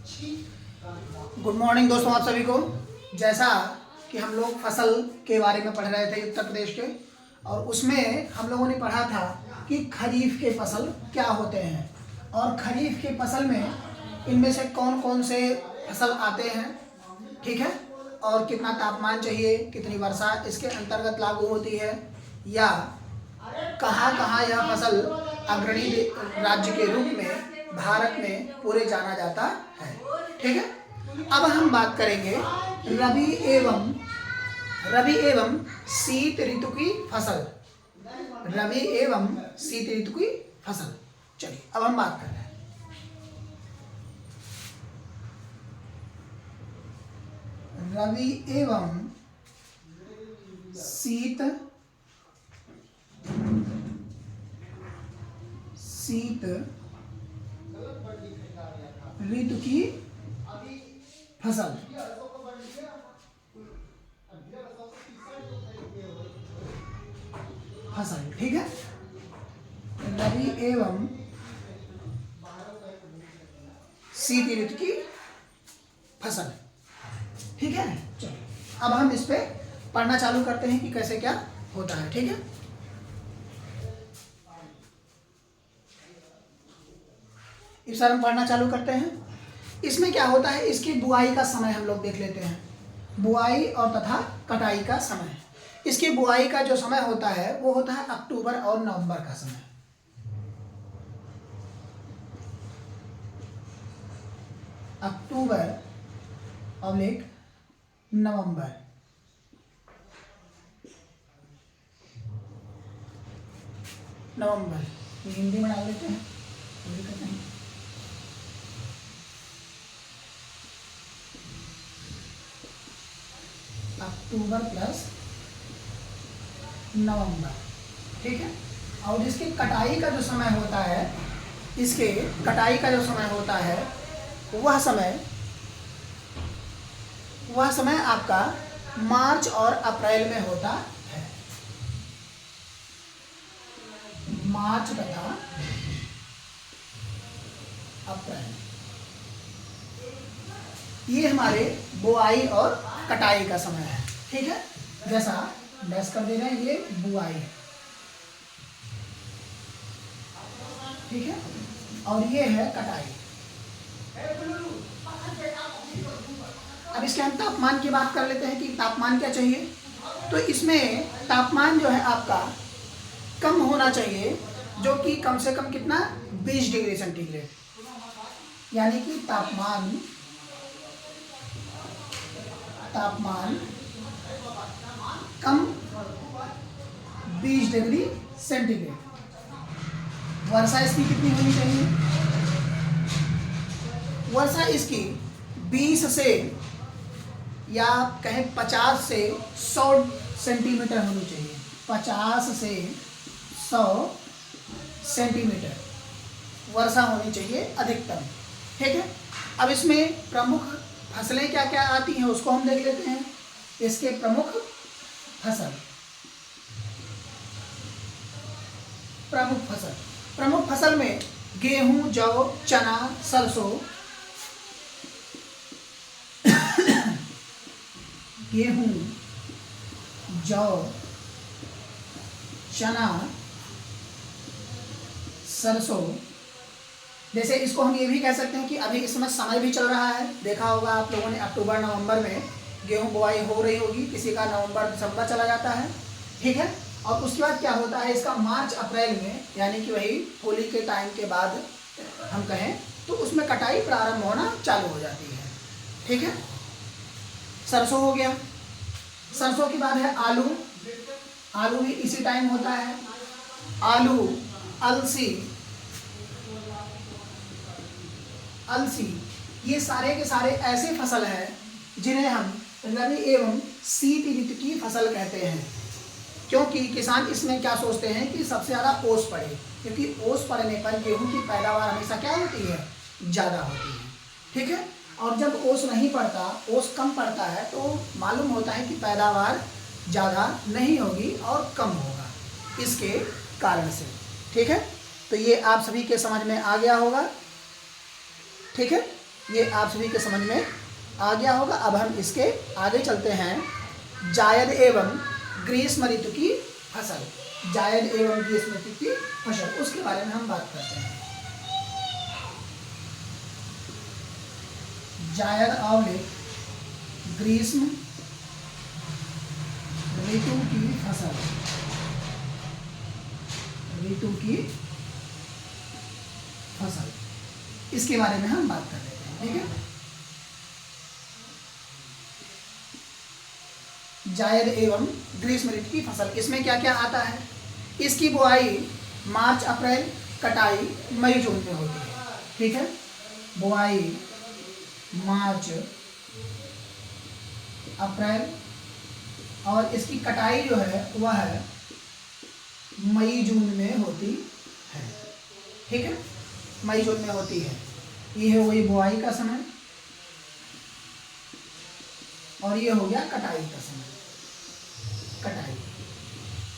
Good morning दोस्तों, आप सभी को। जैसा कि हम लोग फसल के बारे में पढ़ रहे थे उत्तर प्रदेश के, और उसमें हम लोगों ने पढ़ा था कि खरीफ के फसल क्या होते हैं और खरीफ के फसल में इनमें से कौन कौन से फसल आते हैं, ठीक है, और कितना तापमान चाहिए, कितनी वर्षा इसके अंतर्गत लागू होती है, या कहाँ कहाँ यह फसल अग्रणी राज्य के रूप में भारत में पूरे जाना जाता है, ठीक है। अब हम बात करेंगे रबी एवं शीत ऋतु की फसल। रबी एवं शीत ऋतु की फसल, चलिए अब हम बात कर रहे हैं। रबी एवं शीत ऋतु की फसल। ठीक है, रबी एवं शीत ऋतु की फसल, ठीक है। चलो अब हम इस पे पढ़ना चालू करते हैं कि कैसे क्या होता है, ठीक है। इस बार हम पढ़ना चालू करते हैं। इसमें क्या होता है, इसकी बुआई का समय हम लोग देख लेते हैं। बुआई और तथा कटाई का समय। इसकी बुआई का जो समय होता है वो होता है अक्टूबर और नवंबर का समय। अक्टूबर और नवंबर। हिंदी में डाल देते हैं, कोई दिक्कत नहीं। अक्टूबर प्लस नवंबर, ठीक है। और इसके कटाई का जो समय होता है, वह समय आपका मार्च और अप्रैल में होता है। मार्च तथा अप्रैल, ये हमारे बुआई और कटाई का समय है, ठीक है। जैसा डैश कर दे रहे हैं, ये बुआई है, ठीक है, और ये है कटाई। अब इसके हम तापमान की बात कर लेते हैं कि तापमान क्या चाहिए। तो इसमें तापमान जो है आपका कम होना चाहिए, जो कि कम से कम कितना, 20 डिग्री सेंटीग्रेड, यानी कि तापमान कम 20 डिग्री सेंटीग्रेड। वर्षा इसकी कितनी होनी चाहिए? वर्षा इसकी 20 से या कहें 50 से 100 सेंटीमीटर होनी चाहिए। 50 से 100 सेंटीमीटर वर्षा होनी चाहिए अधिकतम, ठीक है। अब इसमें प्रमुख फसलें क्या क्या आती हैं उसको हम देख लेते हैं। इसके प्रमुख फसल में गेहूं, जौ, चना, सरसों, गेहूं, जौ, चना, सरसों। जैसे इसको हम ये भी कह सकते हैं कि अभी इस समय भी चल रहा है। देखा होगा आप लोगों ने, अक्टूबर नवंबर में गेहूं बुआई हो रही होगी, किसी का नवंबर दिसंबर चला जाता है, ठीक है। और उसके बाद क्या होता है, इसका मार्च अप्रैल में, यानी कि वही होली के टाइम के बाद हम कहें तो उसमें कटाई प्रारंभ होना चालू हो जाती है, ठीक है। सरसों हो गया। सरसों के बाद है आलू भी इसी टाइम होता है। आलू, अलसी, ये सारे के सारे ऐसे फसल हैं जिन्हें हम रबी एवं शीत ऋतु की फसल कहते हैं, क्योंकि किसान इसमें क्या सोचते हैं कि सबसे ज़्यादा ओस पड़े, क्योंकि ओस पड़ने पर गेहूं की पैदावार हमेशा क्या होती है, ज़्यादा होती है, ठीक है। और जब ओस नहीं पड़ता, ओस कम पड़ता है, तो मालूम होता है कि पैदावार ज़्यादा नहीं होगी और कम होगा, इसके कारण से, ठीक है। तो ये आप सभी के समझ में आ गया होगा, ठीक है। ये आप सभी के समझ में आ गया होगा। अब हम इसके आगे चलते हैं। जायद एवं ग्रीष्म ऋतु की फसल, जायद एवं ग्रीष्म ऋतु की फसल, उसके बारे में हम बात करते हैं। जायद और ग्रीष्म ऋतु की फसल, ऋतु की फसल, इसके बारे में हम बात कर लेते हैं। ठीक है, जायद एवं ग्रीष्म ऋतु की फसल, इसमें क्या क्या आता है? इसकी बुआई मार्च अप्रैल, कटाई मई जून में होती है। ठीक है, बुआई मार्च अप्रैल और इसकी कटाई जो है वह मई जून में होती है। ठीक है, मई जून में होती है। ये है वही बुआई का समय और ये हो गया कटाई का समय। कटाई,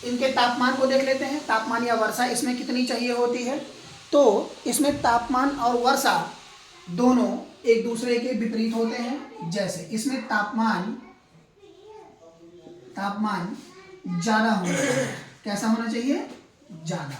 इनके तापमान को देख लेते हैं। तापमान या वर्षा इसमें कितनी चाहिए होती है? तो इसमें तापमान और वर्षा दोनों एक दूसरे के विपरीत होते हैं। जैसे इसमें तापमान ज़्यादा होना चाहिए। कैसा होना चाहिए? ज़्यादा।